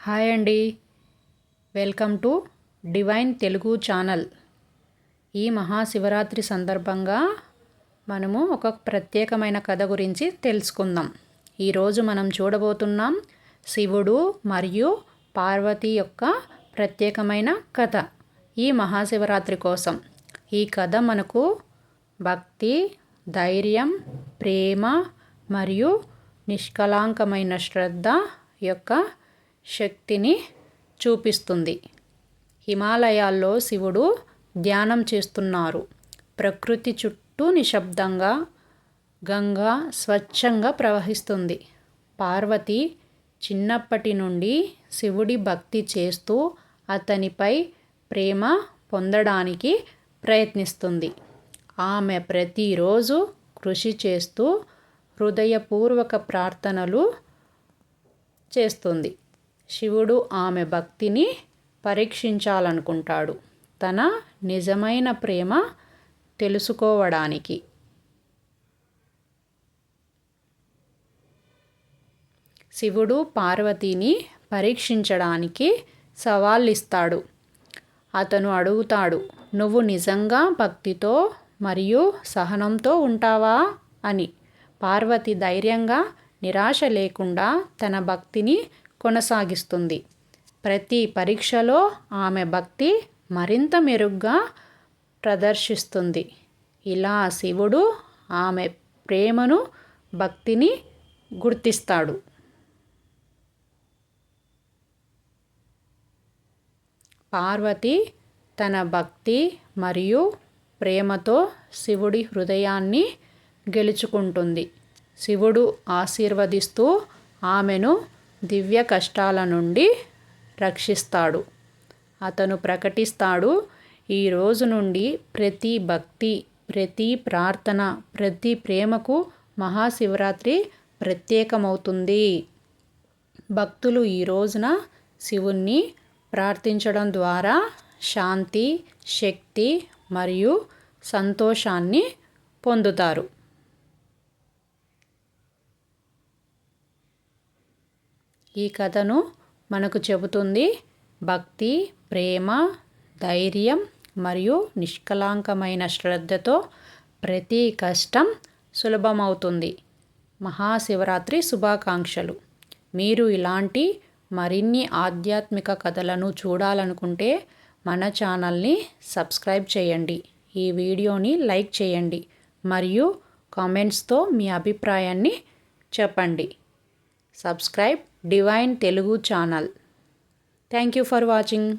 Hi అండి, welcome to divine Telugu channel. ఈ మహాశివరాత్రి సందర్భంగా మనము ఒక ప్రత్యేకమైన కథ గురించి తెలుసుకుందాం. ఈరోజు మనం చూడబోతున్నాం శివుడు మరియు పార్వతి యొక్క ప్రత్యేకమైన కథ ఈ మహాశివరాత్రి కోసం. ఈ కథ మనకు భక్తి, ధైర్యం, ప్రేమ మరియు నిష్కళంకమైన శ్రద్ధ యొక్క శక్తిని చూపిస్తుంది. హిమాలయాల్లో శివుడు ధ్యానం చేస్తున్నారు. ప్రకృతి చుట్టూ నిశ్శబ్దంగా గంగా స్వచ్ఛంగా ప్రవహిస్తుంది. పార్వతి చిన్నప్పటి నుండి శివుడి భక్తి చేస్తూ అతనిపై ప్రేమ పొందడానికి ప్రయత్నిస్తుంది. ఆమె ప్రతిరోజు కృషి చేస్తూ హృదయపూర్వక ప్రార్థనలు చేస్తుంది. శివుడు ఆమె భక్తిని పరీక్షించాలనుకుంటాడు, తన నిజమైన ప్రేమ తెలుసుకోవడానికి. శివుడు పార్వతిని పరీక్షించడానికి సవాళ్ళిస్తాడు. అతను అడుగుతాడు, నువ్వు నిజంగా భక్తితో మరియు సహనంతో ఉంటావా అని. పార్వతి ధైర్యంగా, నిరాశ లేకుండా తన భక్తిని కొనసాగిస్తుంది. ప్రతి పరీక్షలో ఆమె భక్తి మరింత మెరుగ్గా ప్రదర్శిస్తుంది. ఇలా శివుడు ఆమె ప్రేమను, భక్తిని గుర్తిస్తాడు. పార్వతి తన భక్తి మరియు ప్రేమతో శివుడి హృదయాన్ని గెలుచుకుంటుంది. శివుడు ఆశీర్వదిస్తూ ఆమెను దివ్య కష్టాల నుండి రక్షిస్తాడు. అతను ప్రకటిస్తాడు, ఈ రోజు నుండి ప్రతి భక్తి, ప్రతి ప్రార్థన, ప్రతి ప్రేమకు మహాశివరాత్రి ప్రత్యేకమవుతుంది. భక్తులు ఈ రోజున శివుణ్ణి ప్రార్థించడం ద్వారా శాంతి, శక్తి మరియు సంతోషాన్ని పొందుతారు. ఈ కథను మనకు చెబుతుంది భక్తి, ప్రేమ, ధైర్యం మరియు నిష్కళంకమైన శ్రద్ధతో ప్రతి కష్టం సులభమవుతుంది. మహాశివరాత్రి శుభాకాంక్షలు. మీరు ఇలాంటి మరిన్ని ఆధ్యాత్మిక కథలను చూడాలనుకుంటే మన ఛానల్ని సబ్స్క్రైబ్ చేయండి. ఈ వీడియోని లైక్ చేయండి మరియు కామెంట్స్తో మీ అభిప్రాయాన్ని చెప్పండి. Subscribe divine Telugu channel. Thank you for watching.